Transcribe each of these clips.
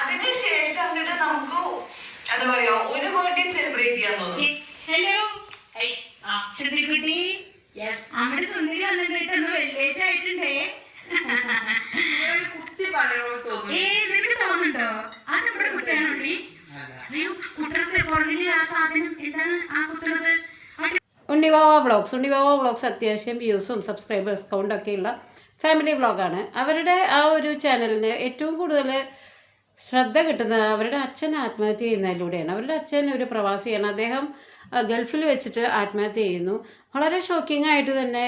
അതിനുശേഷം അങ്ങോട്ട് നമുക്ക് എന്താ പറയാ ഒരു ബർത്ത്ഡേ സെലിബ്രേറ്റ് ചെയ്യാൻ തോന്നുന്നു. ഹലോ ശ്രുതികുട്ടി, നമ്മുടെ സുന്ദരി വന്നിട്ടൊന്ന് വെള്ളിയാഴ്ച ആയിട്ടുണ്ടേ. നിനക്ക് തോന്നുന്നുണ്ടോ അത് നമ്മുടെ കുട്ടിയാണോ? അയ്യോ കുട്ടികളുടെ പുറകില് ആ സാധനം എന്താണ് ആ കുത്തുന്നത്? ഉണ്ണിവാവ വ്ളോഗ്സ് അത്യാവശ്യം വ്യൂസും സബ്സ്ക്രൈബേഴ്സ് കൗണ്ടൊക്കെയുള്ള ഫാമിലി വ്ളോഗാണ്. അവരുടെ ആ ഒരു ചാനലിന് ഏറ്റവും കൂടുതൽ ശ്രദ്ധ കിട്ടുന്നത് അവരുടെ അച്ഛൻ ആത്മഹത്യ ചെയ്യുന്നതിലൂടെയാണ്. അവരുടെ അച്ഛൻ ഒരു പ്രവാസിയാണ്. അദ്ദേഹം ഗൾഫിൽ വെച്ചിട്ട് ആത്മഹത്യ ചെയ്യുന്നു. വളരെ ഷോക്കിംഗ് ആയിട്ട് തന്നെ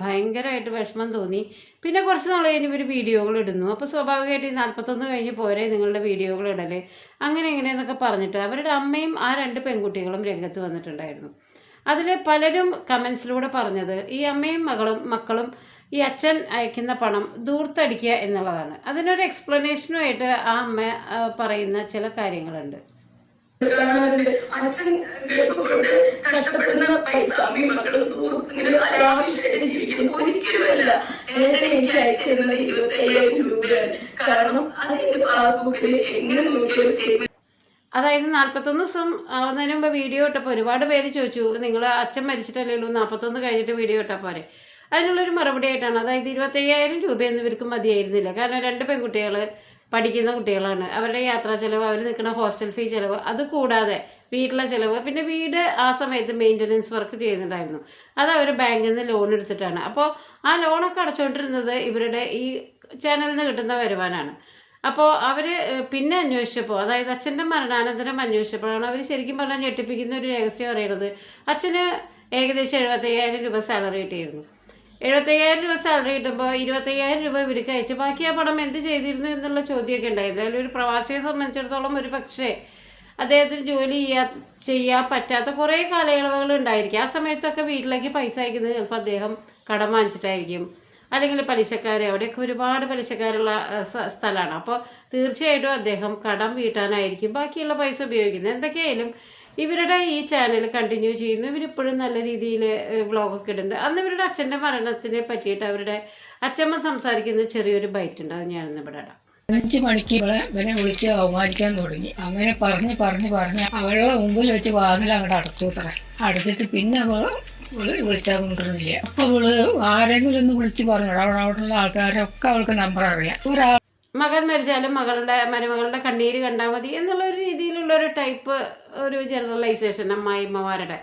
ഭയങ്കരമായിട്ട് വിഷമം തോന്നി. പിന്നെ കുറച്ച് നാൾ കഴിഞ്ഞ് ഇവർ വീഡിയോകൾ ഇടുന്നു. അപ്പോൾ സ്വാഭാവികമായിട്ട് ഈ 41 കഴിഞ്ഞ് പോരെ നിങ്ങളുടെ വീഡിയോകൾ ഇടൽ അങ്ങനെ എങ്ങനെയെന്നൊക്കെ പറഞ്ഞിട്ട് അവരുടെ അമ്മയും ആ 2 പെൺകുട്ടികളും രംഗത്ത് വന്നിട്ടുണ്ടായിരുന്നു. അതിൽ പലരും കമൻസിലൂടെ പറഞ്ഞത് ഈ അമ്മയും മക്കളും ഈ അച്ഛൻ അയക്കുന്ന പണം ദൂർത്തടിക്കുക എന്നുള്ളതാണ്. അതിനൊരു എക്സ്പ്ലനേഷനുമായിട്ട് ആ അമ്മ പറയുന്ന ചില കാര്യങ്ങളുണ്ട്. അച്ഛൻ കഷ്ടപ്പെടുന്ന പൈസ അമ്മയും മക്കളും അനാവശ്യമായിട്ട് ജീവിക്കുന്നു. ഒരിക്കലുമല്ല എനിക്ക് അയച്ചു തരുന്ന 25,000 രൂപയാണ്. കാരണം അതിന്റെ പാസ്ബുക്കിൽ എങ്ങനെ നോക്കിയൊരു സ്റ്റേറ്റ്മെന്റ്. അതായത് 41 ദിവസം ആവുന്നതിന് മുമ്പ് വീഡിയോ ഇട്ടപ്പോൾ ഒരുപാട് പേര് ചോദിച്ചു, നിങ്ങൾ അച്ഛൻ മരിച്ചിട്ടല്ലേ ഉള്ളൂ, 41 കഴിഞ്ഞിട്ട് വീഡിയോ ഇട്ടാൽ പോരെ? അതിനുള്ളൊരു മറുപടി ആയിട്ടാണ്. അതായത് 25,000 രൂപയൊന്നും ഇവർക്ക് മതിയായിരുന്നില്ല. കാരണം 2 പെൺകുട്ടികൾ പഠിക്കുന്ന കുട്ടികളാണ്. അവരുടെ യാത്രാ ചിലവ്, അവർ നിൽക്കുന്ന ഹോസ്റ്റൽ ഫീ ചിലവ്, അതുകൂടാതെ വീട്ടിലെ ചിലവ്, പിന്നെ വീട് ആ സമയത്ത് മെയിൻ്റനൻസ് വർക്ക് ചെയ്യുന്നുണ്ടായിരുന്നു. അത് അവർ ബാങ്കിൽ നിന്ന് ലോൺ എടുത്തിട്ടാണ്. അപ്പോൾ ആ ലോണൊക്കെ അടച്ചുകൊണ്ടിരുന്നത് ഇവരുടെ ഈ ചാനലിൽ നിന്ന് കിട്ടുന്ന വരുമാനമാണ്. അപ്പോൾ അവർ പിന്നെ അന്വേഷിച്ചപ്പോൾ, അതായത് അച്ഛൻ്റെ മരണാനന്തരം അന്വേഷിച്ചപ്പോഴാണ് അവർ ശരിക്കും പറഞ്ഞാൽ ഞെട്ടിപ്പിക്കുന്ന ഒരു രഹസ്യം അറിയണത്. അച്ഛന് ഏകദേശം 75,000 രൂപ സാലറി കിട്ടിയിരുന്നു. 75,000 രൂപ സാലറി കിട്ടുമ്പോൾ 25,000 രൂപ ഇവർക്ക് അയച്ച് ബാക്കി ആ പണം എന്ത് ചെയ്തിരുന്നു എന്നുള്ള ചോദ്യമൊക്കെ ഉണ്ടായിരുന്നു. അതിലൊരു പ്രവാസിയെ സംബന്ധിച്ചിടത്തോളം ഒരു പക്ഷേ അദ്ദേഹത്തിന് ജോലി ചെയ്യാൻ പറ്റാത്ത കുറേ കാലയളവുകൾ ഉണ്ടായിരിക്കും. ആ സമയത്തൊക്കെ വീട്ടിലേക്ക് പൈസ അയക്കുന്നത് ചിലപ്പോൾ അദ്ദേഹം കടം വാങ്ങിച്ചിട്ടായിരിക്കും, അല്ലെങ്കിൽ പലിശക്കാർ, അവിടെയൊക്കെ ഒരുപാട് പലിശക്കാരുള്ള സ്ഥലമാണ്. അപ്പോൾ തീർച്ചയായിട്ടും അദ്ദേഹം കടം വീട്ടാനായിരിക്കും ബാക്കിയുള്ള പൈസ ഉപയോഗിക്കുന്നത്. എന്തൊക്കെയായാലും ഇവരുടെ ഈ ചാനൽ കണ്ടിന്യൂ ചെയ്യുന്നു. ഇവരിപ്പോഴും നല്ല രീതിയിൽ വ്ളോഗൊക്കെ ഇടുന്നുണ്ട്. അന്ന് ഇവരുടെ അച്ഛൻ്റെ മരണത്തിനെ പറ്റിയിട്ട് അവരുടെ അച്ഛമ്മ സംസാരിക്കുന്ന ചെറിയൊരു ബൈറ്റ് ഉണ്ട്. അത് ഞാനിന്ന് ഇവിടെ ഇടാം. 5 മണിക്ക് ഇവനെ വിളിച്ച് അവമാനിക്കാൻ തുടങ്ങി. അങ്ങനെ പറഞ്ഞ് അവളുടെ മുമ്പിൽ വെച്ച് വാതിൽ അങ്ങോട്ട് അടച്ചു അത്ര. അടച്ചിട്ട് പിന്നെ അവൾ വിളിച്ചാൽ കൊണ്ടിരുന്നില്ല. അപ്പോൾ അവള് ആരെങ്കിലും ഒന്ന് വിളിച്ച് പറഞ്ഞു. അവിടെയുള്ള ആൾക്കാരൊക്കെ അവൾക്ക് നമ്പർ അറിയാം. മകൻ മരിച്ചാലും മരുമകളുടെ കണ്ണീര് കണ്ടാൽ മതി എന്നുള്ളൊരു രീതിയിലുള്ളൊരു ടൈപ്പ് ഒരു ജനറലൈസേഷൻ അമ്മായിമ്മമാരുടെ.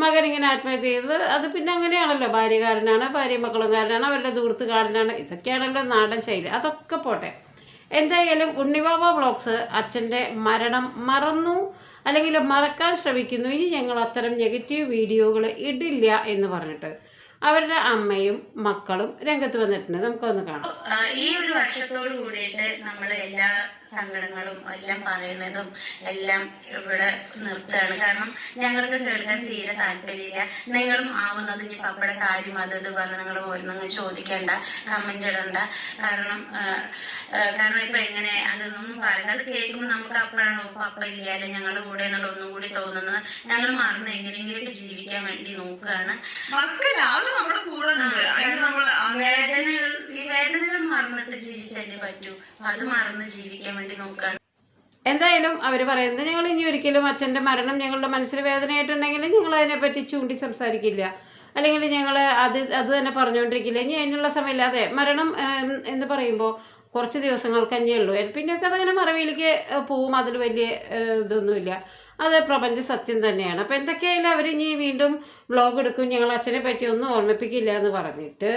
മകൻ ഇങ്ങനെ ആത്മഹത്യ ചെയ്തത് അത് പിന്നെ അങ്ങനെയാണല്ലോ, ഭാര്യകാരനാണ്, ഭാര്യ മക്കളും കാരനാണ്, അവരുടെ ദൂരത്തുകാരനാണ്, ഇതൊക്കെയാണല്ലോ നാടൻ ശൈലി. അതൊക്കെ പോട്ടെ. എന്തായാലും ഉണ്ണിവാവ വ്ളോഗ്സ് അച്ഛൻ്റെ മരണം മറന്നു അല്ലെങ്കിൽ മറക്കാൻ ശ്രമിക്കുന്നു. ഇനി ഞങ്ങൾ അത്തരം നെഗറ്റീവ് വീഡിയോകൾ ഇടില്ല എന്ന് പറഞ്ഞിട്ട് അവരുടെ അമ്മയും മക്കളും രംഗത്ത് വന്നിട്ടുണ്ട്. നമുക്കൊന്ന് കാണാം. ഈ ഒരു വർഷത്തോട് കൂടിയിട്ട് നമ്മൾ എല്ലാ സങ്കടങ്ങളും എല്ലാം പറയുന്നതും എല്ലാം ഇവിടെ നിർത്തുകയാണ്. കാരണം ഞങ്ങൾക്ക് കേൾക്കാൻ തീരെ താല്പര്യമില്ല. നിങ്ങളും ആവുന്നത് ഇനി പപ്പയുടെ കാര്യം അത് പറഞ്ഞ് നിങ്ങൾ ഓരോന്നും ചോദിക്കേണ്ട, കമന്റ് ഇടണ്ട. കാരണം ഇപ്പൊ എങ്ങനെ അതൊന്നും പറയണ്ട. അത് കേൾക്കുമ്പോൾ നമുക്ക് അപ്പോഴാണ് പപ്പ ഇല്ലാതെ ഞങ്ങളുടെ കൂടെ എന്നുള്ള ഒന്നും കൂടി തോന്നുന്നത്. ഞങ്ങൾ മറന്ന് എങ്ങനെയെങ്കിലൊക്കെ ജീവിക്കാൻ വേണ്ടി നോക്കുകയാണ്. വേദനകൾ മറന്നിട്ട് ജീവിച്ചല്ലേ പറ്റൂ. അത് മറന്ന് ജീവിക്കാൻ വേണ്ടി നോക്കുകയാണ്. എന്തായാലും അവർ പറയുന്നത്, ഞങ്ങൾ ഇനി ഒരിക്കലും അച്ഛൻ്റെ മരണം ഞങ്ങളുടെ മനസ്സിൽ വേദനയായിട്ടുണ്ടെങ്കിൽ ഞങ്ങൾ അതിനെപ്പറ്റി ചൂണ്ടി സംസാരിക്കില്ല, അല്ലെങ്കിൽ ഞങ്ങൾ അത് തന്നെ പറഞ്ഞുകൊണ്ടിരിക്കില്ല. ഇനി അതിനുള്ള സമയമില്ല. അതെ, മരണം എന്ന് പറയുമ്പോൾ കുറച്ച് ദിവസങ്ങൾ കഞ്ഞേ ഉള്ളൂ. പിന്നെയൊക്കെ അതങ്ങനെ മറവിയിലേക്ക് പോവും. അതിൽ വലിയ ഇതൊന്നുമില്ല. അത് പ്രപഞ്ച സത്യം തന്നെയാണ്. അപ്പോൾ എന്തൊക്കെയായാലും അവർ ഇനി വീണ്ടും വ്ളോഗ് എടുക്കും, ഞങ്ങൾ അച്ഛനെ പറ്റി ഒന്നും ഓർമ്മിപ്പിക്കില്ല എന്ന് പറഞ്ഞിട്ട്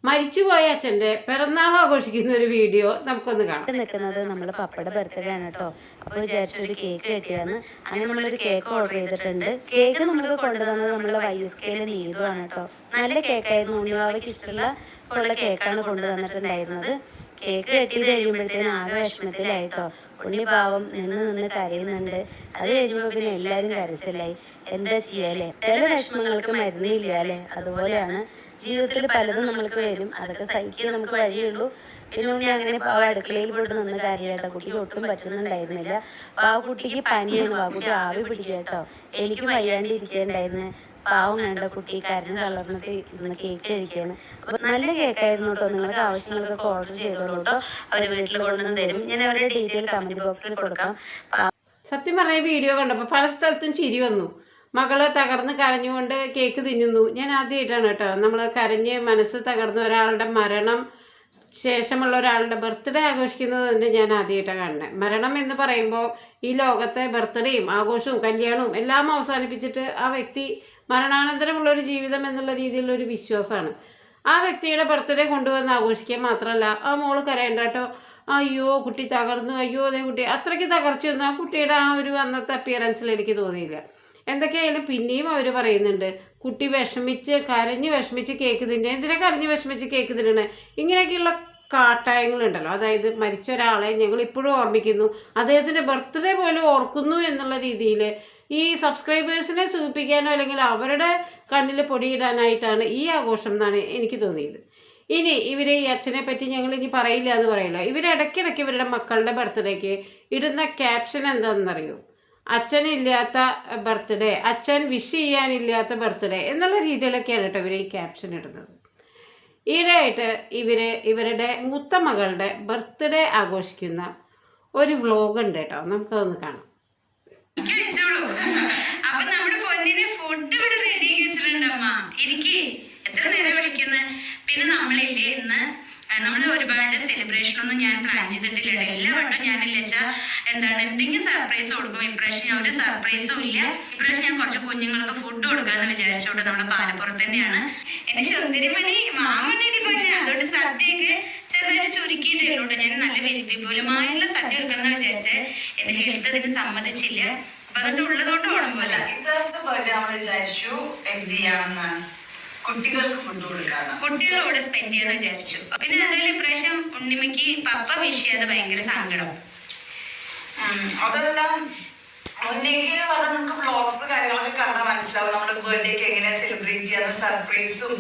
മരിച്ചുപോയ അച്ഛൻ്റെ പിറന്നാൾ ആഘോഷിക്കുന്ന ഒരു വീഡിയോ നമുക്കൊന്ന് കാണാം. നിൽക്കുന്നത് നമ്മൾ പപ്പയുടെ ബർത്ത്ഡേ ആണ് കേട്ടോ. അപ്പോൾ വിചാരിച്ചൊരു കേക്ക് കിട്ടിയാന്ന് അങ്ങനെ നമ്മളൊരു കേക്ക് ഓർഡർ ചെയ്തിട്ടുണ്ട്. കേക്ക് നമ്മൾക്ക് കൊണ്ടുതന്നത് നമ്മളെ YSKയിൽ നീതുവാണ് കേട്ടോ. നല്ല കേക്കായിരുന്നു. ഉണ്ണിവാവയ്ക്ക് ഇഷ്ടമുള്ള കേക്കാണ് കൊണ്ടുതന്നിട്ടുണ്ടായിരുന്നത്. കേക്ക് കെട്ടി കഴിയുമ്പോഴത്തേനും ആകെ വിഷമത്തിലായിട്ടോ. ഉണ്ണി പാവം നിന്ന് കരയുന്നുണ്ട്. അത് കഴിയുമ്പോൾ പിന്നെ എല്ലാവരും കരച്ചിലായി. എന്താ ചെയ്യാല്ലേ, ചില വിഷമങ്ങൾക്ക് മരുന്നില്ല അല്ലേ. അതുപോലെയാണ് ജീവിതത്തിൽ പലതും നമ്മൾക്ക് വരും. അതൊക്കെ സഹിക്കാൻ നമുക്ക് വഴിയുള്ളൂ. പിന്നെ ഉണ്ണി അങ്ങനെ അടുക്കളയിൽ പോയിട്ട് നിന്ന് കാര്യമായിട്ടോ. കുട്ടിക്ക് ഒട്ടും പറ്റുന്നുണ്ടായിരുന്നില്ല. കുട്ടിക്ക് പനിയാണ്. കുട്ടി ആവി പിടിക്കുക കേട്ടോ. എനിക്ക് വയ്യാണ്ടിരിക്കണ്ടായിരുന്നു. പാവം വേണ്ട കുട്ടി കരഞ്ഞ് തളർന്നിട്ട് ഇന്ന് കേക്ക് കഴിക്കുകയാണ്. അപ്പോൾ നല്ല കേക്കായിരുന്നു കേട്ടോ. നിങ്ങൾക്ക് ആവശ്യങ്ങൾക്കൊക്കെ ഓർഡർ ചെയ്തോളൂ കേട്ടോ. അവർ വീട്ടിൽ കൊണ്ടുവന്ന് തരും. ഞാൻ അവരുടെ ഡീറ്റെയിൽ കമൻറ്റ് ബോക്സിൽ കൊടുക്കാം. സത്യം പറഞ്ഞ വീഡിയോ കണ്ടപ്പോൾ പല സ്ഥലത്തും ചിരി വന്നു. മകള് തകർന്ന് കരഞ്ഞുകൊണ്ട് കേക്ക് തിന്നുന്നു. ഞാൻ ആദ്യമായിട്ടാണ് കേട്ടോ നമ്മൾ കരഞ്ഞ് മനസ്സ് തകർന്ന ഒരാളുടെ മരണം ശേഷമുള്ള ഒരാളുടെ ബർത്ത്ഡേ ആഘോഷിക്കുന്നത് തന്നെ ഞാൻ ആദ്യമായിട്ടാണ് കാണുന്നത്. മരണം എന്ന് പറയുമ്പോൾ ഈ ലോകത്തെ ബർത്ത്ഡേയും ആഘോഷവും കല്യാണവും എല്ലാം അവസാനിപ്പിച്ചിട്ട് ആ വ്യക്തി മരണാനന്തരമുള്ളൊരു ജീവിതം എന്നുള്ള രീതിയിലുള്ളൊരു വിശ്വാസമാണ്. ആ വ്യക്തിയുടെ ബർത്ത്ഡേ കൊണ്ടുവന്ന് ആഘോഷിക്കുക മാത്രമല്ല ആ മോള് കരയണ്ട കേട്ടോ, അയ്യോ കുട്ടി തകർന്നു, അയ്യോ അതേ കുട്ടി അത്രയ്ക്ക് തകർച്ചയൊന്നും ആ കുട്ടിയുടെ ആ ഒരു അന്നത്തെ അപ്പിയറൻസിൽ എനിക്ക് തോന്നിയില്ല. എന്തൊക്കെയായാലും പിന്നെയും അവർ പറയുന്നുണ്ട് കുട്ടി കരഞ്ഞ് വിഷമിച്ച് കേക്ക് തിന്നെ, എന്തിനാ കരഞ്ഞ് വിഷമിച്ച് കേക്ക് തിന്നണേ, ഇങ്ങനെയൊക്കെയുള്ള കാട്ടായങ്ങളുണ്ടല്ലോ. അതായത് മരിച്ച ഒരാളെ ഞങ്ങൾ ഇപ്പോഴും ഓർമ്മിക്കുന്നു, അദ്ദേഹത്തിൻ്റെ ബർത്ത്ഡേ പോലും ഓർക്കുന്നു എന്നുള്ള രീതിയിൽ ഈ സബ്സ്ക്രൈബേഴ്സിനെ സൂചിപ്പിക്കാനോ അല്ലെങ്കിൽ അവരുടെ കണ്ണിൽ പൊടിയിടാനായിട്ടാണ് ഈ ആഘോഷം എന്നാണ് എനിക്ക് തോന്നിയത്. ഇനി ഇവർ ഈ അച്ഛനെ പറ്റി ഞങ്ങൾ ഇനി പറയില്ല എന്ന് പറയില്ല. ഇവരിടയ്ക്കിടയ്ക്ക് ഇവരുടെ മക്കളുടെ ബർത്ത്ഡേക്ക് ഇടുന്ന ക്യാപ്ഷൻ എന്താണെന്നറിയോ? അച്ഛനില്ലാത്ത ബർത്ത്ഡേ, അച്ഛൻ വിഷ് ചെയ്യാനില്ലാത്ത ബർത്ത്ഡേ എന്നുള്ള രീതിയിലൊക്കെയാണ് കേട്ടോ ഇവർ ഈ ക്യാപ്ഷൻ ഇടുന്നത്. ഈയിടെയായിട്ട് ഇവരുടെ മൂത്ത മകളുടെ ബർത്ത്ഡേ ആഘോഷിക്കുന്ന ഒരു വ്ലോഗ് ഉണ്ട് കേട്ടോ, നമുക്കതൊന്ന് കാണാം. അപ്പൊ നമ്മുടെ പൊന്നിന് ഫുഡ് ഇവിടെ റെഡി ആക്കി വെച്ചിട്ടുണ്ടമ്മ. ഇരിക്കേ, എത്ര നേരം വിളിക്കുന്നത്. പിന്നെ നമ്മളില്ലേ ഇന്ന് നമ്മൾ ഒരുപാട് സെലിബ്രേഷൻ ഒന്നും ഞാൻ പ്ലാൻ ചെയ്തിട്ടില്ല. എല്ലാ വട്ടം ഞാനില്ല വെച്ചാൽ എന്തെങ്കിലും സർപ്രൈസ് കൊടുക്കും. ഇപ്രാവശ്യം ഞാൻ ഒരു സർപ്രൈസും ഇല്ല. ഇപ്രാവശ്യം ഞാൻ കുറച്ച് കുഞ്ഞുങ്ങൾക്ക് ഫുഡ് കൊടുക്കാന്ന് വിചാരിച്ചോണ്ട് നമ്മുടെ പാലപ്പുറത്ത് തന്നെയാണ്. എന്റെ ചുന്ദരിമണി മാമണ്ണി പോലെ അതുകൊണ്ട് സദ്യയൊക്കെ ചെറുതായിട്ട് ചുരുക്കിയിട്ടേലോട്ട് ഞാൻ നല്ല വിപുലമായുള്ള സദ്യ വെക്കണം വിചാരിച്ച് എന്റെ ഹെൽത്ത് അതിന് സമ്മതിച്ചില്ല. അപ്പൊ അതുകൊണ്ട് ഉള്ളതുകൊണ്ട് ഓണം പോലെ ഇപ്രാവശ്യത്തെ ബർത്ത്ഡേ നമ്മൾ വിചാരിച്ചു എന്ത് ചെയ്യാമെന്ന്, കുട്ടികൾക്ക് ഫുഡ് കൊടുക്കാണ്, കുട്ടികളോട് സ്പെൻഡ് ചെയ്യാന്ന് വിചാരിച്ചു. പിന്നെ അതുപോലെ ഇപ്രാവശ്യം ഉണ്ണിമയ്ക്ക് പപ്പ വിഷ് ചെയ്യാതെ ഭയങ്കര സങ്കടം. അതെല്ലാം മുന്നേക്ക് പറഞ്ഞാൽ നിങ്ങൾക്ക് വ്ളോഗ്സ് കാര്യങ്ങളൊക്കെ കണ്ടാൽ മനസ്സിലാവും നമ്മുടെ ബർത്ത്ഡേക്ക് എങ്ങനെ സെലിബ്രേറ്റ് ചെയ്യാന്ന്. സർപ്രൈസും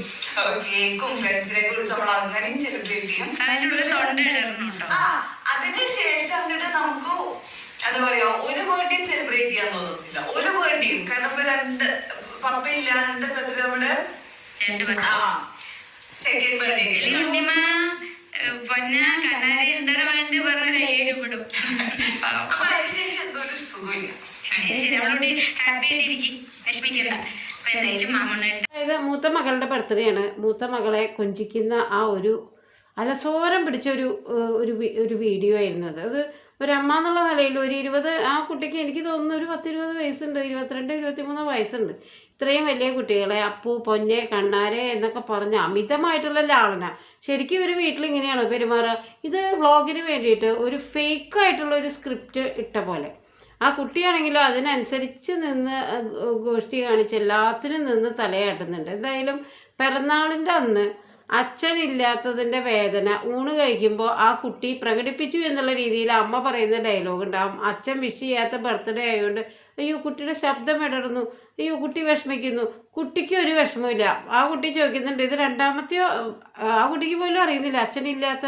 കേക്കും ഫ്രണ്ട്സിനെ കുറിച്ച് നമ്മൾ അങ്ങനെയും സെലിബ്രേറ്റ് ചെയ്യും. അതിനുശേഷം അങ്ങോട്ട് നമുക്ക് എന്താ പറയാ ഒരു ബർത്ത്ഡേ സെലിബ്രേറ്റ് ചെയ്യാൻ തോന്നുന്നില്ല. ഒരു ബർത്ത്ഡേയും കാരണം ഇപ്പൊ പപ്പയില്ല, നമ്മുടെ സെക്കൻഡ് ബർത്ത്ഡേ പൊന്ന കണ്ണാരെ എന്താണ് വേണ്ടി പറഞ്ഞ ഏഴുപെടും. അപ്പൊ അതിനുശേഷം എന്തോ ഒരു സുഖമില്ല. നമ്മളോട് ഹാപ്പി ആയിട്ടിരിക്കും, വിഷമിക്കണ്ട. അപ്പൊ എന്തായാലും മാമണ്ണ അതായത് മൂത്ത മകളുടെ ബർത്ത്ഡേ ആണ്. മൂത്ത മകളെ കൊഞ്ചിക്കുന്ന ആ ഒരു അലസോരം പിടിച്ച ഒരു വീഡിയോ ആയിരുന്നു അത്. ഒരമ്മ എന്നുള്ള നിലയിൽ ഒരു 20 ആ കുട്ടിക്ക് എനിക്ക് തോന്നുന്നു ഒരു 10-20 വയസ്സുണ്ട്, 22-23 വയസ്സുണ്ട്. ഇത്രയും വലിയ കുട്ടികളെ അപ്പു, പൊന്നെ, കണ്ണാരെ എന്നൊക്കെ പറഞ്ഞ് അമിതമായിട്ടുള്ള ലാളന. ശരിക്കും ഒരു വീട്ടിൽ ഇങ്ങനെയാണോ പെരുമാറുക? ഇത് വ്ളോഗിന് വേണ്ടിയിട്ട് ഒരു ഫേക്കായിട്ടുള്ള ഒരു സ്ക്രിപ്റ്റ് ഇട്ട പോലെ. ആ കുട്ടിയാണെങ്കിലും അതിനനുസരിച്ച് നിന്ന് ഗോഷ്ഠി കാണിച്ച് എല്ലാത്തിനും നിന്ന് തലയാട്ടുന്നുണ്ട്. എന്തായാലും പിറന്നാളിൻ്റെ അന്ന് അച്ഛനില്ലാത്തതിൻ്റെ വേദന ഊണ് കഴിക്കുമ്പോൾ ആ കുട്ടി പ്രകടിപ്പിച്ചു എന്നുള്ള രീതിയിൽ അമ്മ പറയുന്ന ഡയലോഗ് ഉണ്ടാവും. അച്ഛൻ വിഷ് ചെയ്യാത്ത ബർത്ത്ഡേ ആയതുകൊണ്ട് അയ്യോ കുട്ടിയുടെ ശബ്ദം ഇടറുന്നു, അയ്യോ കുട്ടി വിഷമിക്കുന്നു. കുട്ടിക്ക് ഒരു വിഷമമില്ല. ആ കുട്ടി ചോദിക്കുന്നുണ്ട് ഇത് രണ്ടാമത്തെയോ, ആ കുട്ടിക്ക് പോലും അറിയുന്നില്ല അച്ഛനില്ലാത്ത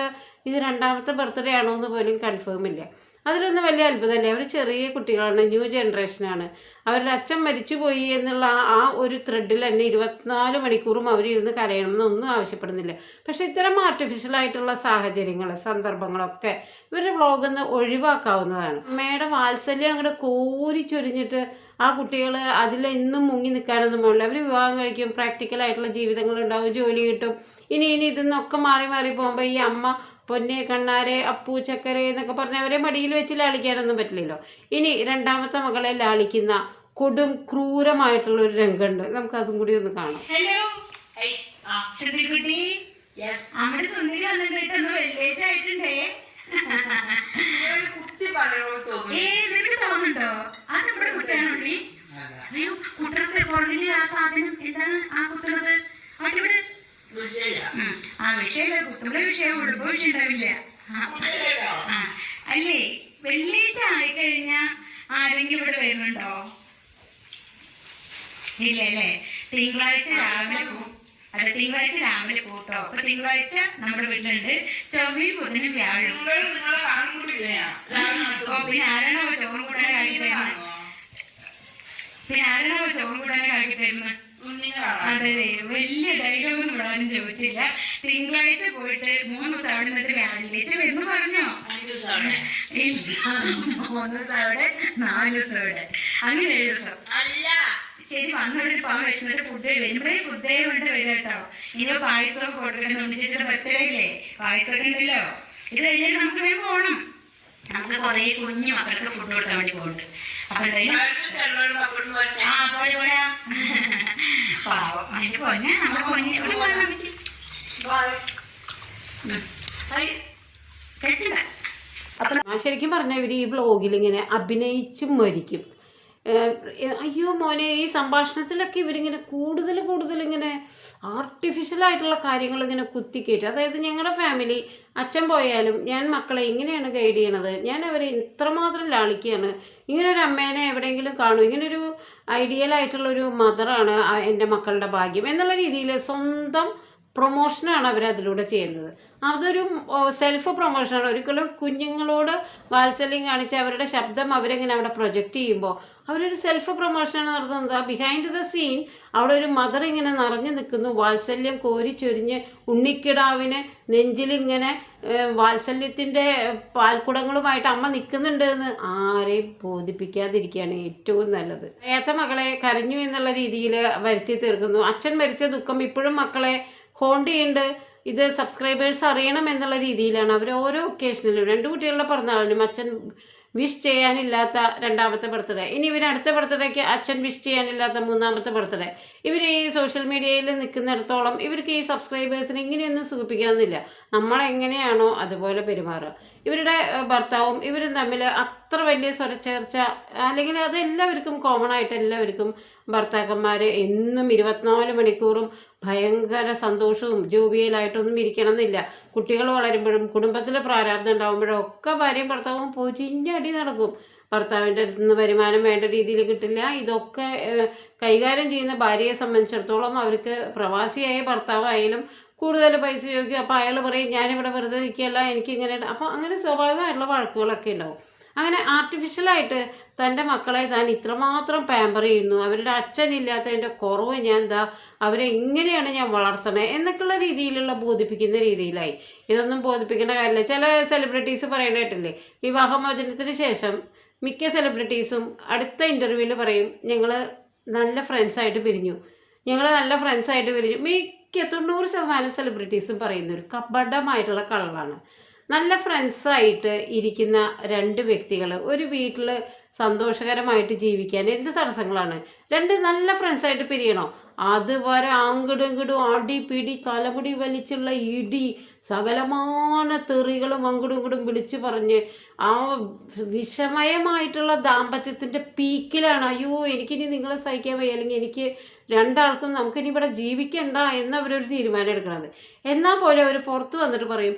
ഇത് രണ്ടാമത്തെ ബർത്ത്ഡേ ആണോ എന്ന് പോലും കൺഫേം ഇല്ല. അതിലൊന്നും വലിയ അത്ഭുതമല്ലേ. അവർ ചെറിയ കുട്ടികളാണ്, ന്യൂ ജനറേഷനാണ്. അവരുടെ അച്ഛൻ മരിച്ചുപോയി എന്നുള്ള ആ ഒരു ത്രെഡിൽ തന്നെ 24 മണിക്കൂറും അവരിരുന്ന് കരയണമെന്നൊന്നും ആവശ്യപ്പെടുന്നില്ല. പക്ഷെ ഇത്തരം ആർട്ടിഫിഷ്യലായിട്ടുള്ള സാഹചര്യങ്ങൾ, സന്ദർഭങ്ങളൊക്കെ ഇവരുടെ വ്ളോഗിൽ നിന്ന് ഒഴിവാക്കാവുന്നതാണ്. അമ്മയുടെ വാത്സല്യം അങ്ങോട്ട് കോരിച്ചൊരിഞ്ഞിട്ട് ആ കുട്ടികൾ അതിലെന്നും മുങ്ങി നിൽക്കാനൊന്നും പോകില്ല. അവർ വിവാഹം കഴിക്കും, പ്രാക്ടിക്കലായിട്ടുള്ള ജീവിതങ്ങളുണ്ടാവും, ജോലി കിട്ടും. ഇനി ഇതിന്നൊക്കെ മാറി പോകുമ്പോൾ ഈ അമ്മ പൊന്നെ, കണ്ണാരെ, അപ്പു, ചക്കരെ എന്നൊക്കെ പറഞ്ഞ് അവരെ മടിയിൽ വെച്ച് ലാളിക്കാനൊന്നും പറ്റില്ലല്ലോ. ഇനി രണ്ടാമത്തെ മകളെ ലാളിക്കുന്ന കൊടും ക്രൂരമായിട്ടുള്ളൊരു രംഗമുണ്ട്. നമുക്കതും കൂടി ഒന്ന് കാണാം. ഹലോ സുന്ദരിക്കുട്ടി, നമ്മുടെ സുന്ദരി വന്നിട്ടൊന്ന് വെള്ളിയാഴ്ച ആയിട്ടുണ്ടേ. നിനക്ക് തോന്നുന്നുണ്ടോ അത് നമ്മുടെ കുട്ടിയാണോ? അയ്യോ കുട്ടർക്ക് പുറകില് ആ സാധനം എന്താണ് ആ കുത്തുന്നത്? അവിടെ ആ വിഷയമില്ല, കുത്തുള്ള വിഷയമുള്ളൂ, ഇപ്പൊ വിഷയം ഉണ്ടാവില്ല. അല്ലേ വെള്ളിയാഴ്ച ആയിക്കഴിഞ്ഞ ആരെങ്കിലും ഇവിടെ വരുന്നുണ്ടോ? ഇല്ല അല്ലേ? തിങ്കളാഴ്ച രാവിലെ പോകും. അതെ, തിങ്കളാഴ്ച രാവിലെ പോട്ടോ. അപ്പൊ തിങ്കളാഴ്ച നമ്മുടെ വീട്ടിലുണ്ട്. ചൊവ്വയും ബുധനും വ്യാഴം. പിന്നെ ആരാണോ ചോറ് കൂടാൻ കാക്കി തരുന്നത്? അതെ, വലിയ ഡയലോഗൊന്നും വിടാനും ചോദിച്ചില്ല. തിങ്കളാഴ്ച പോയിട്ട് 3 ദിവസം അവിടെ നിന്നിട്ട് വ്യാഴാഴ്ച വരുന്നു പറഞ്ഞോ? 3 ദിവസം അവിടെ 4 ദിവസം അവിടെ, അങ്ങനെ 7 ദിവസം അല്ല. ശരി, വന്നവിടെ പാവം വെച്ചിട്ട് ഫുഡ് വരുമ്പോഴേ ഫുഡേ കൊണ്ട് വരും കേട്ടോ. ഇനി പായസമൊക്കെ കൊടുക്കണം. ഉണ്ണി ചേച്ചിയുടെ ബർത്ത്ഡേ ഇല്ലേ, പായസമൊക്കെ ഉണ്ടല്ലോ. ഇത് കഴിഞ്ഞിട്ട് നമുക്ക് വേഗം പോകണം. നമുക്ക് കുറെ കുഞ്ഞു മക്കൾക്ക് ഫുഡ് കൊടുക്കാൻ വേണ്ടി പോകുന്നുണ്ട്. അപ്പൊ എന്തായാലും പോരാ പാവം അതിന്റെ പൊന്നെ നമ്മളെ പൊന്നെ ഇവിടെ പോകാൻ ശരിക്കും പറഞ്ഞാൽ ഇവർ ഈ വ്ളോഗിൽ ഇങ്ങനെ അഭിനയിച്ച് മരിക്കും. അയ്യോ മോനെ, ഈ സംഭാഷണത്തിലൊക്കെ ഇവരിങ്ങനെ കൂടുതൽ ഇങ്ങനെ ആർട്ടിഫിഷ്യലായിട്ടുള്ള കാര്യങ്ങൾ ഇങ്ങനെ കുത്തിക്കയറ്റും. അതായത് ഞങ്ങളുടെ ഫാമിലി അച്ഛൻ പോയാലും ഞാൻ മക്കളെ ഇങ്ങനെയാണ് ഗൈഡ് ചെയ്യണത്, ഞാൻ അവരെ ഇത്രമാത്രം ലാളിക്കുകയാണ്, ഇങ്ങനൊരു അമ്മേനെ എവിടെയെങ്കിലും കാണും, ഇങ്ങനൊരു ഐഡിയലായിട്ടുള്ളൊരു മദറാണ് എൻ്റെ മക്കളുടെ ഭാഗ്യം എന്നുള്ള രീതിയിൽ സ്വന്തം പ്രൊമോഷനാണ് അവരതിലൂടെ ചെയ്യുന്നത്. അതൊരു സെൽഫ് പ്രൊമോഷനാണ്. ഒരിക്കലും കുഞ്ഞുങ്ങളോട് വാത്സല്യം കാണിച്ച് അവരുടെ ശബ്ദം അവരെങ്ങനെ അവിടെ പ്രൊജക്റ്റ് ചെയ്യുമ്പോൾ അവരൊരു സെൽഫ് പ്രൊമോഷനാണ് നടത്തുന്നത്. ബിഹൈൻഡ് ദ സീൻ അവിടെ ഒരു മദർ ഇങ്ങനെ നിറഞ്ഞു നിൽക്കുന്നു, വാത്സല്യം കോരിച്ചൊരിഞ്ഞ് ഉണ്ണിക്കിടാവിന് നെഞ്ചിലിങ്ങനെ വാത്സല്യത്തിൻ്റെ പാൽക്കുടങ്ങളുമായിട്ട് അമ്മ നിൽക്കുന്നുണ്ട് എന്ന് ആരെയും ബോധിപ്പിക്കാതിരിക്കുകയാണ് ഏറ്റവും നല്ലത്. ഏത്ത മകളെ കരഞ്ഞു എന്നുള്ള രീതിയിൽ വരുത്തി തീർക്കുന്നു. അച്ഛൻ മരിച്ച ദുഃഖം ഇപ്പോഴും മക്കളെ ഹോണ്ട് ചെയ്യുന്നുണ്ട്. ഇത് സബ്സ്ക്രൈബേഴ്സ് അറിയണം എന്നുള്ള രീതിയിലാണ് അവർ ഓരോ ഒക്കേഷനിലും 2 കുട്ടികളുടെ പിറന്നാളിനും അച്ഛൻ വിഷ് ചെയ്യാനില്ലാത്ത 2ാമത്തെ ബർത്ത്ഡേ, ഇനി ഇവർ അടുത്ത ബർത്ത്ഡേക്ക് അച്ഛൻ വിഷ് ചെയ്യാനില്ലാത്ത 3ാമത്തെ ബർത്ത്ഡേ. ഇവർ ഈ സോഷ്യൽ മീഡിയയിൽ നിൽക്കുന്നിടത്തോളം ഇവർക്ക് ഈ സബ്സ്ക്രൈബേഴ്സിനെ ഇങ്ങനെയൊന്നും സുഖിപ്പിക്കണമെന്നില്ല. നമ്മളെങ്ങനെയാണോ അതുപോലെ പെരുമാറുക. ഇവരുടെ ഭർത്താവും ഇവരും തമ്മിൽ അത്ര വലിയ സ്വരച്ചേർച്ച അല്ലെങ്കിൽ അത് എല്ലാവർക്കും കോമൺ ആയിട്ട് എല്ലാവർക്കും ഭർത്താക്കന്മാർ എന്നും 24 മണിക്കൂറും ഭയങ്കര സന്തോഷവും ജോബിയലായിട്ടൊന്നും ഇരിക്കണം എന്നില്ല. കുട്ടികൾ വളരുമ്പോഴും കുടുംബത്തിൽ പ്രാരാബ്ദം ഉണ്ടാകുമ്പോഴും ഒക്കെ ഭാര്യയും ഭർത്താവും പൊരിഞ്ഞടി നടക്കും. ഭർത്താവിൻ്റെ നിന്ന് വരുമാനം വേണ്ട രീതിയിൽ കിട്ടില്ല. ഇതൊക്കെ കൈകാര്യം ചെയ്യുന്ന ഭാര്യയെ സംബന്ധിച്ചിടത്തോളം അവർക്ക് പ്രവാസിയായ ഭർത്താവായാലും കൂടുതൽ പൈസ ചോദിക്കും. അപ്പോൾ അയാൾ പറയും ഞാനിവിടെ വെറുതെ നിൽക്കുകയല്ല, എനിക്കിങ്ങനെ. അപ്പോൾ അങ്ങനെ സ്വാഭാവികമായിട്ടുള്ള വഴക്കുകളൊക്കെ ഉണ്ടാവും. അങ്ങനെ ആർട്ടിഫിഷ്യലായിട്ട് തൻ്റെ മക്കളെ താൻ ഇത്രമാത്രം പാമ്പർ ചെയ്യുന്നു, അവരുടെ അച്ഛനില്ലാത്തതിൻ്റെ കുറവ് ഞാൻ അവരെ എങ്ങനെയാണ് ഞാൻ വളർത്തണേ എന്നൊക്കെയുള്ള രീതിയിലുള്ള ബോധിപ്പിക്കുന്ന രീതിയിലായി. ഇതൊന്നും ബോധിപ്പിക്കേണ്ട കാര്യമില്ല. ചില സെലിബ്രിറ്റീസ് പറയേണ്ടതായിട്ടില്ലേ, വിവാഹമോചനത്തിന് ശേഷം മിക്ക സെലിബ്രിറ്റീസും അടുത്ത ഇൻ്റർവ്യൂവിൽ പറയും ഞങ്ങൾ നല്ല ഫ്രണ്ട്സായിട്ട് പിരിഞ്ഞു. മിക്ക 90% സെലിബ്രിറ്റീസും പറയുന്ന ഒരു കപടമായിട്ടുള്ള കളറാണ്. നല്ല ഫ്രണ്ട്സായിട്ട് ഇരിക്കുന്ന 2 വ്യക്തികൾ ഒരു വീട്ടിൽ സന്തോഷകരമായിട്ട് ജീവിക്കാൻ എന്ത് തടസ്സങ്ങളാണ്? 2 നല്ല ഫ്രണ്ട്സായിട്ട് പിരിയണോ? അതുവരെ അങ്ങടും അടിപിടി തലമുടി വലിച്ചുള്ള ഇടി സകലമാന തെറികളും അങ്ങടും വിളിച്ചു പറഞ്ഞ് ആ വിഷമയമായിട്ടുള്ള ദാമ്പത്യത്തിൻ്റെ പീക്കിലാണ്. അയ്യോ എനിക്കിനി നിങ്ങളെ സഹിക്കാൻ വയ്യ, അല്ലെങ്കിൽ എനിക്ക് 2 ആൾക്കും നമുക്കിനി ഇവിടെ ജീവിക്കണ്ട എന്നവരൊരു തീരുമാനം എടുക്കണത്. എന്നാൽ പോലെ അവർ പുറത്ത് വന്നിട്ട് പറയും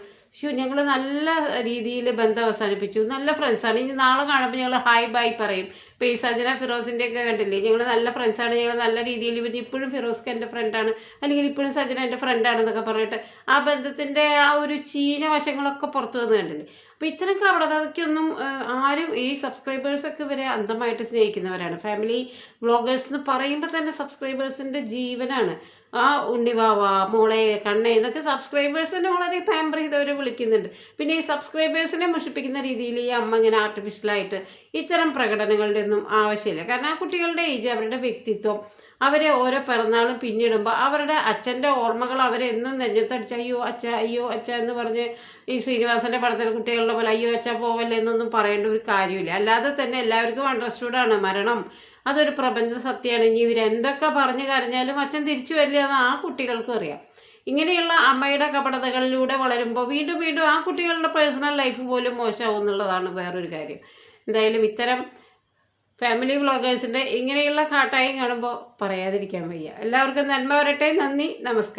ഞങ്ങൾ നല്ല രീതിയിൽ ബന്ധം അവസാനിപ്പിച്ചു, നല്ല ഫ്രണ്ട്സാണ്, ഇനി നാളെ കാണുമ്പോൾ ഞങ്ങൾ ഹായ് ബൈ പറയും. ഇപ്പോൾ ഈ സജന ഫിറോസിൻ്റെ ഒക്കെ കണ്ടില്ലേ, ഞങ്ങൾ നല്ല ഫ്രണ്ട്സാണ്, ഞങ്ങൾ നല്ല രീതിയിൽ ഇപ്പോഴും ഫിറോസ്ക്ക് എൻ്റെ ഫ്രണ്ടാണ്, അല്ലെങ്കിൽ ഇപ്പോഴും സജന എൻ്റെ ഫ്രണ്ടാണെന്നൊക്കെ പറഞ്ഞിട്ട് ആ ബന്ധത്തിൻ്റെ ആ ഒരു ചീന വശങ്ങളൊക്കെ പുറത്തു വന്ന് കണ്ടില്ലേ. അപ്പോൾ ഇത്തരം കപടതയ്ക്കൊന്നും ആരും ഈ സബ്സ്ക്രൈബേഴ്സൊക്കെ ഇവരെ അന്ധമായിട്ട് സ്നേഹിക്കുന്നവരാണ്. ഫാമിലി വ്ളോഗേഴ്സ് എന്ന് പറയുമ്പോൾ തന്നെ സബ്സ്ക്രൈബേഴ്സിൻ്റെ ജീവനാണ്. ആ ഉണ്ണിവാവ മോളെ കണ്ണേ എന്നൊക്കെ സബ്സ്ക്രൈബേഴ്സിനെ വളരെ പാമ്പർ ചെയ്തവരെ വിളിക്കുന്നുണ്ട്. പിന്നെ ഈ സബ്സ്ക്രൈബേഴ്സിനെ മുഷിപ്പിക്കുന്ന രീതിയിൽ ഈ അമ്മ ഇങ്ങനെ ആർട്ടിഫിഷ്യലായിട്ട് ഇത്തരം പ്രകടനങ്ങളുടെ ഒന്നും ആവശ്യമില്ല. കാരണം ആ കുട്ടികളുടെ ഏജ്, അവരുടെ വ്യക്തിത്വം, അവരെ ഓരോ പിറന്നാളും പിന്നിടുമ്പോൾ അവരുടെ അച്ഛൻ്റെ ഓർമ്മകൾ അവരെന്നും നെഞ്ഞത്തടിച്ച് അയ്യോ അച്ഛ എന്ന് പറഞ്ഞ് ഈ ശ്രീനിവാസൻ്റെ പടത്തിലെ കുട്ടികളുടെ പോലെ അയ്യോ അച്ഛ പോവല്ലേ എന്നൊന്നും പറയേണ്ട ഒരു കാര്യമില്ല. അല്ലാതെ തന്നെ എല്ലാവർക്കും അണ്ടർസ്റ്റുഡാണ് മരണം അതൊരു പ്രപഞ്ച സത്യമാണ്. ഇനി ഇവരെന്തൊക്കെ പറഞ്ഞു കരഞ്ഞാലും അച്ഛൻ തിരിച്ചു വരില്ല എന്ന് ആ കുട്ടികൾക്കും അറിയാം. ഇങ്ങനെയുള്ള അമ്മയുടെ കപടതകളിലൂടെ വളരുമ്പോൾ വീണ്ടും ആ കുട്ടികളുടെ പേഴ്സണൽ ലൈഫ് പോലും മോശമാവും എന്നുള്ളതാണ് വേറൊരു കാര്യം. എന്തായാലും ഇത്തരം ഫാമിലി വ്ളോഗേഴ്സിൻ്റെ ഇങ്ങനെയുള്ള കാട്ടായം കാണുമ്പോൾ പറയാതിരിക്കാൻ വയ്യ. എല്ലാവർക്കും നന്മ വരട്ടെ. നന്ദി, നമസ്കാരം.